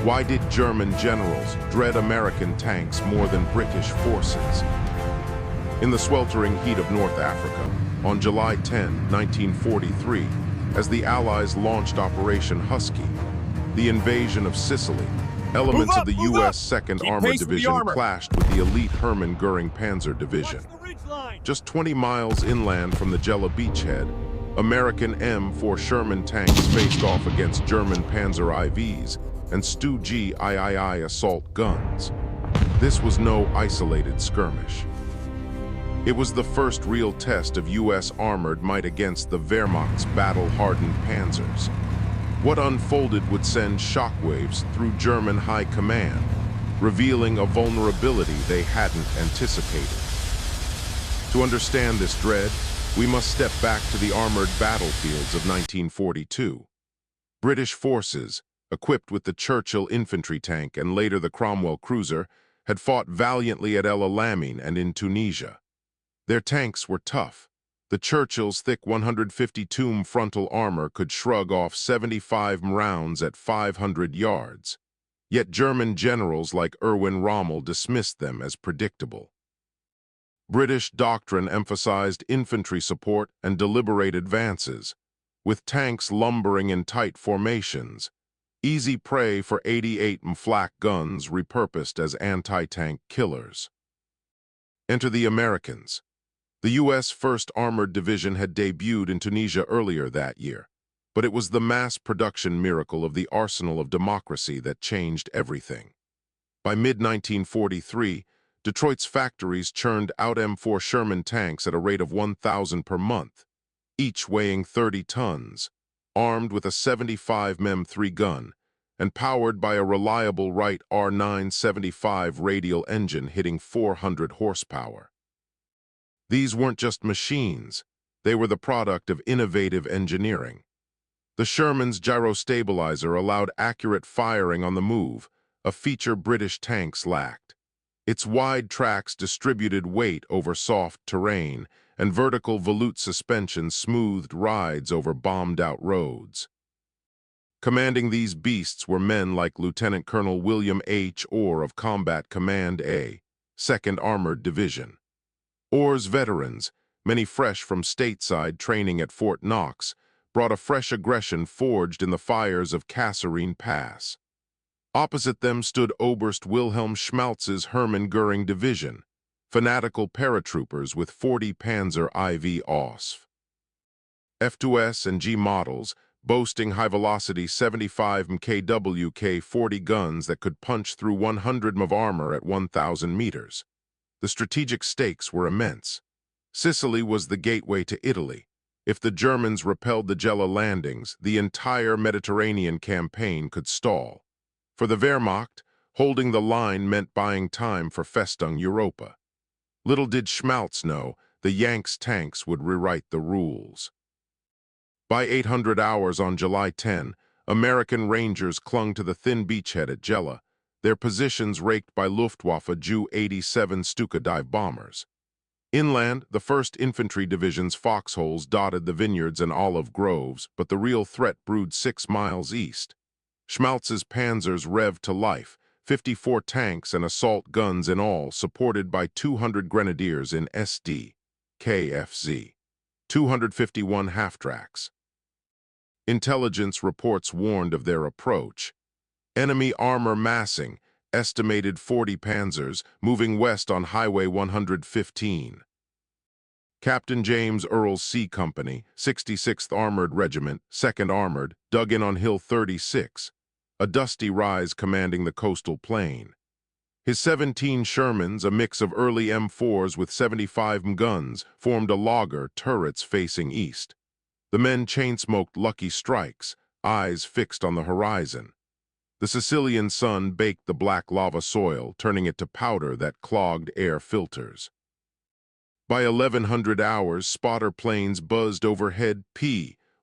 Why did German generals dread American tanks more than British forces? In the sweltering heat of North Africa, on July 10, 1943, as the Allies launched Operation Husky, the invasion of Sicily, elements of the U.S. 2nd Armored Division clashed with the elite Hermann Göring Panzer Division. Just 20 miles inland from the Gela beachhead, American M4 Sherman tanks faced off against German Panzer IVs and StuG III assault guns. This was no isolated skirmish. It was the first real test of U.S. armored might against the Wehrmacht's battle-hardened Panzers. What unfolded would send shockwaves through German high command, revealing a vulnerability they hadn't anticipated. To understand this dread, we must step back to the armored battlefields of 1942. British forces, equipped with the Churchill infantry tank and later the Cromwell cruiser, had fought valiantly at El Alamein and in Tunisia. Their tanks were tough. The Churchill's thick 152mm frontal armor could shrug off 75 rounds at 500 yards. Yet German generals like Erwin Rommel dismissed them as predictable. British doctrine emphasized infantry support and deliberate advances, with tanks lumbering in tight formations, easy prey for 88mm flak guns repurposed as anti-tank killers. Enter the Americans. The U.S. 1st Armored Division had debuted in Tunisia earlier that year, but it was the mass production miracle of the arsenal of democracy that changed everything. By mid-1943, Detroit's factories churned out M4 Sherman tanks at a rate of 1,000 per month, each weighing 30 tons, armed with a 75 M3 gun, and powered by a reliable Wright R975 radial engine hitting 400 horsepower. These weren't just machines, they were the product of innovative engineering. The Sherman's gyrostabilizer allowed accurate firing on the move, a feature British tanks lacked. Its wide tracks distributed weight over soft terrain, and vertical volute suspension smoothed rides over bombed-out roads. Commanding these beasts were men like Lieutenant Colonel William H. Orr of Combat Command A, 2nd Armored Division. Orr's veterans, many fresh from stateside training at Fort Knox, brought a fresh aggression forged in the fires of Kasserine Pass. Opposite them stood Oberst Wilhelm Schmalz's Hermann Göring Division, fanatical paratroopers with 40 Panzer IV OSF. F2S and G models, boasting high-velocity 75 kW K-40 guns that could punch through 100 of armor at 1,000 meters. The strategic stakes were immense. Sicily was the gateway to Italy. If the Germans repelled the Gela landings, the entire Mediterranean campaign could stall. For the Wehrmacht, holding the line meant buying time for Festung Europa. Little did Schmalz know, the Yanks' tanks would rewrite the rules. By 800 hours on July 10, American Rangers clung to the thin beachhead at Gela, their positions raked by Luftwaffe Ju-87 Stuka dive bombers. Inland, the 1st Infantry Division's foxholes dotted the vineyards and olive groves, but the real threat brewed 6 miles east. Schmalz's Panzers revved to life, 54 tanks and assault guns in all, supported by 200 grenadiers in SD, KFZ, 251 half-tracks. Intelligence reports warned of their approach. Enemy armor massing, estimated 40 Panzers, moving west on Highway 115. Captain James Earl's C Company, 66th Armored Regiment, 2nd Armored, dug in on Hill 36, a dusty rise commanding the coastal plain. His 17 Shermans, a mix of early M4s with 75 guns, formed a logger, turrets facing east. The men chain-smoked lucky strikes, eyes fixed on the horizon. The Sicilian sun baked the black lava soil, turning it to powder that clogged air filters. By 1100 hours, spotter planes buzzed overhead,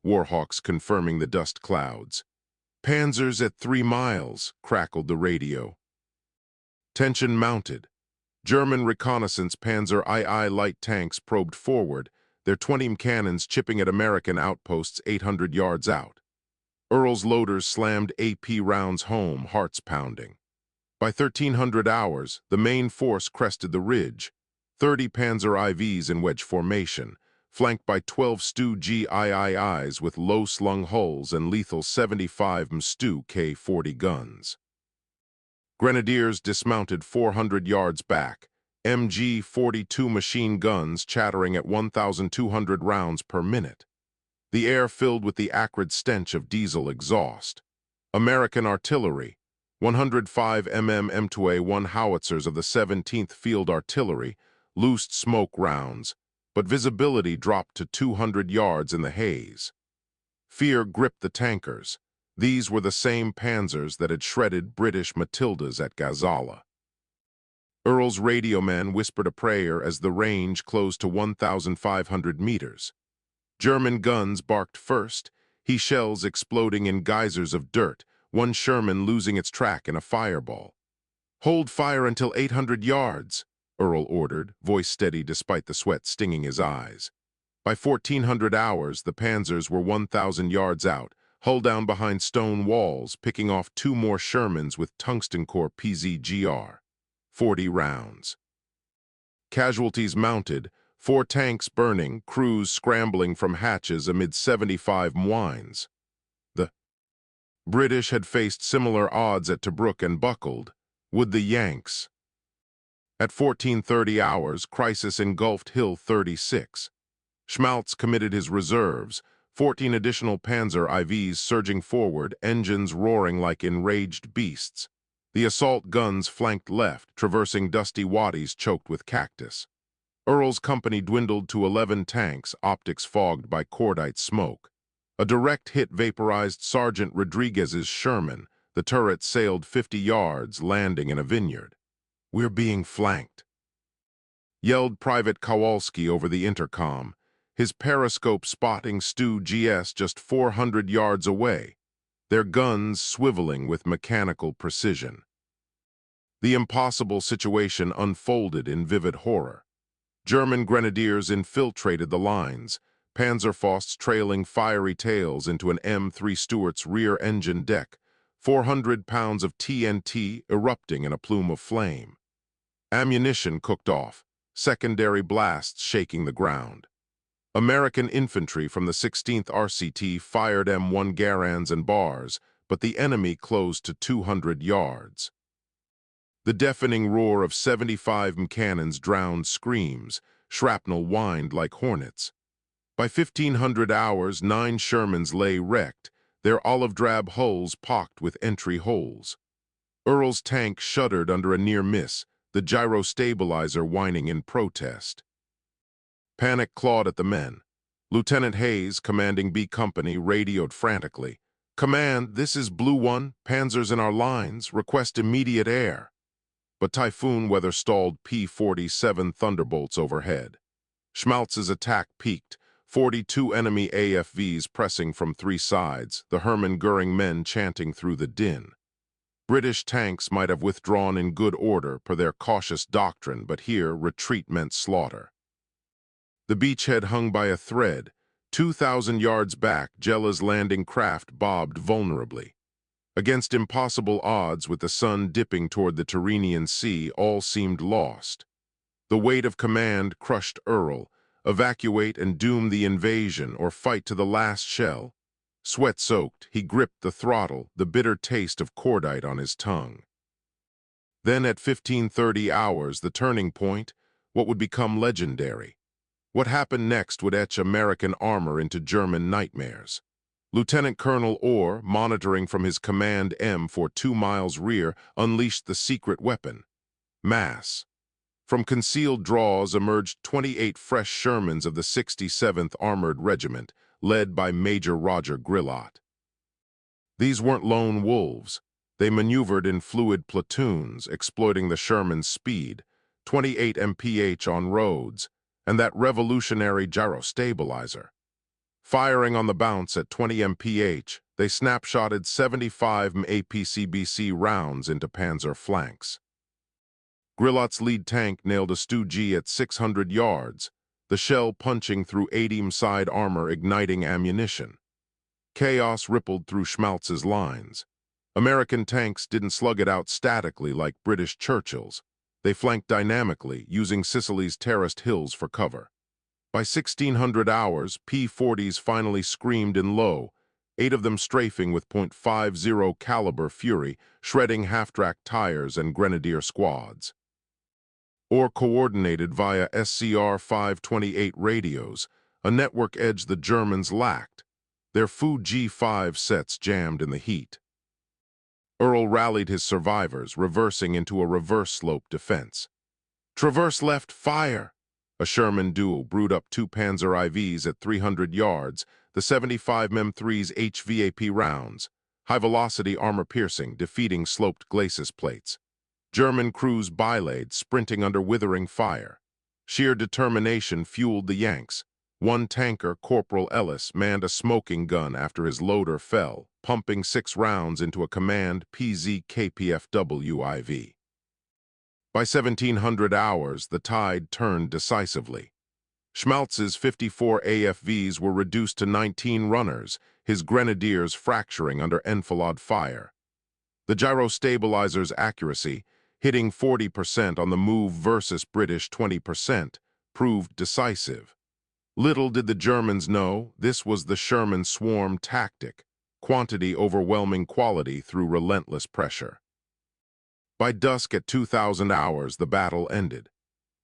Warhawks confirming the dust clouds. Panzers at 3 miles, crackled the radio. Tension mounted. German reconnaissance Panzer II light tanks probed forward, their 20mm cannons chipping at American outposts 800 yards out. Earl's loaders slammed AP rounds home, hearts pounding. By 1300 hours, the main force crested the ridge, 30 Panzer IVs in wedge formation, flanked by 12 StuG IIIs with low-slung hulls and lethal 75 StuG K-40 guns. Grenadiers dismounted 400 yards back, MG-42 machine guns chattering at 1,200 rounds per minute. The air filled with the acrid stench of diesel exhaust. American artillery, 105 mm M2A1 howitzers of the 17th Field Artillery, loosed smoke rounds, but visibility dropped to 200 yards in the haze. Fear gripped the tankers. These were the same Panzers that had shredded British Matildas at Gela. Earl's radio man whispered a prayer as the range closed to 1,500 meters. German guns barked first, shells exploding in geysers of dirt, one Sherman losing its track in a fireball. "Hold fire until 800 yards, Earl ordered, voice steady despite the sweat stinging his eyes. By 1400 hours, the Panzers were 1,000 yards out, hull down behind stone walls, picking off 2 more Shermans with tungsten core PZGR. 40 rounds. Casualties mounted, 4 tanks burning, crews scrambling from hatches amid 75 whines. The British had faced similar odds at Tobruk and buckled. Would the Yanks? At 1430 hours, crisis engulfed Hill 36. Schmaltz committed his reserves, 14 additional Panzer IVs surging forward, engines roaring like enraged beasts. The assault guns flanked left, traversing dusty wadis choked with cactus. Earl's company dwindled to 11 tanks, optics fogged by cordite smoke. A direct hit vaporized Sergeant Rodriguez's Sherman. The turret sailed 50 yards, landing in a vineyard. "We're being flanked," yelled Private Kowalski over the intercom, his periscope spotting StuGs just 400 yards away, their guns swiveling with mechanical precision. The impossible situation unfolded in vivid horror. German grenadiers infiltrated the lines, Panzerfausts trailing fiery tails into an M3 Stuart's rear engine deck, 400 pounds of TNT erupting in a plume of flame. Ammunition cooked off, secondary blasts shaking the ground. American infantry from the 16th RCT fired M1 Garands and bars, but the enemy closed to 200 yards. The deafening roar of 75 cannons drowned screams, shrapnel whined like hornets. By 1500 hours, 9 Shermans lay wrecked, their olive-drab hulls pocked with entry holes. Earl's tank shuddered under a near miss, the gyrostabilizer whining in protest. Panic clawed at the men. Lieutenant Hayes, commanding B Company, radioed frantically. "Command, this is Blue 1, Panzers in our lines, request immediate air." But typhoon weather stalled P-47 Thunderbolts overhead. Schmaltz's attack peaked, 42 enemy AFVs pressing from 3 sides, the Hermann Göring men chanting through the din. British tanks might have withdrawn in good order per their cautious doctrine, but here retreat meant slaughter. The beachhead hung by a thread. 2,000 yards back, Gela's landing craft bobbed vulnerably. Against impossible odds, with the sun dipping toward the Tyrrhenian Sea, all seemed lost. The weight of command crushed Earl. Evacuate and doom the invasion, or fight to the last shell. Sweat-soaked, he gripped the throttle, the bitter taste of cordite on his tongue. Then at 1530 hours, the turning point, what would become legendary. What happened next would etch American armor into German nightmares. Lieutenant Colonel Orr, monitoring from his command M for 2 miles rear, unleashed the secret weapon. Mass. From concealed draws emerged 28 fresh Shermans of the 67th Armored Regiment, led by Major Roger Grillot. These weren't lone wolves. They maneuvered in fluid platoons, exploiting the Sherman's speed, 28 mph on roads, and that revolutionary gyrostabilizer. Firing on the bounce at 20 mph, they snapshotted 75 APCBC rounds into Panzer flanks. Grillot's lead tank nailed a StuG at 600 yards, the shell punching through 80 side armor, igniting ammunition. Chaos rippled through Schmalz's lines. American tanks didn't slug it out statically like British Churchills. They flanked dynamically, using Sicily's terraced hills for cover. By 1600 hours, P-40s finally screamed in low, 8 of them strafing with .50 caliber Fury, shredding half-track tires and grenadier squads. Or coordinated via SCR-528 radios, a network edge the Germans lacked. Their Fu G5 sets jammed in the heat. Earl rallied his survivors, reversing into a reverse-slope defense. "Traverse left, fire!" A Sherman duo brewed up 2 Panzer IVs at 300 yards, the 75 M3's HVAP rounds, high-velocity armor-piercing, defeating sloped glacis plates. German crews belayed, sprinting under withering fire. Sheer determination fueled the Yanks. One tanker, Corporal Ellis, manned a smoking gun after his loader fell, pumping 6 rounds into a command PZ KPF WIV. By 1700 hours, the tide turned decisively. Schmalz's 54 AFVs were reduced to 19 runners, his grenadiers fracturing under enfilade fire. The gyrostabilizer's accuracy, hitting 40% on the move versus British 20%, proved decisive. Little did the Germans know this was the Sherman swarm tactic, quantity overwhelming quality through relentless pressure. By dusk at 2000 hours, the battle ended.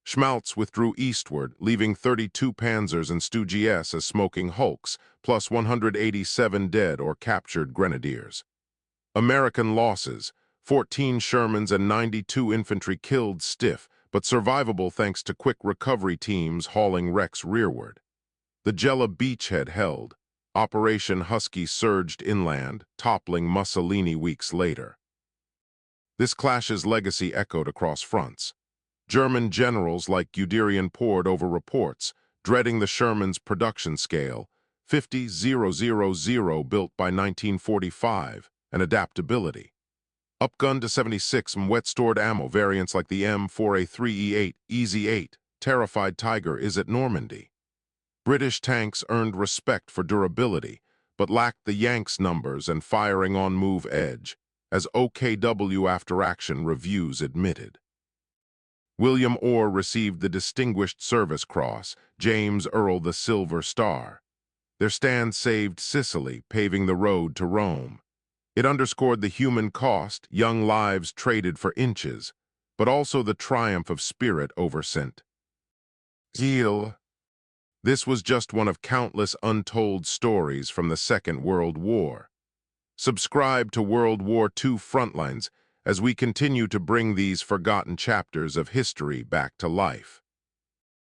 Schmalz withdrew eastward, leaving 32 Panzers and StuGs as smoking hulks, plus 187 dead or captured grenadiers. American losses: 14 Shermans and 92 infantry killed stiff, but survivable thanks to quick recovery teams hauling wrecks rearward. The Gela beachhead held. Operation Husky surged inland, toppling Mussolini weeks later. This clash's legacy echoed across fronts. German generals like Guderian pored over reports, dreading the Sherman's production scale, 50,000 built by 1945, and adaptability. Upgunned to 76 wet-stored ammo variants like the M4A3E8, Easy 8, terrified Tiger is at Normandy. British tanks earned respect for durability, but lacked the Yanks' numbers and firing on-move edge, as OKW after-action reviews admitted. William Orr received the Distinguished Service Cross, James Earl the Silver Star. Their stand saved Sicily, paving the road to Rome. It underscored the human cost, young lives traded for inches, but also the triumph of spirit over St. Gela. This was just one of countless untold stories from the Second World War. Subscribe to World War II Frontlines as we continue to bring these forgotten chapters of history back to life.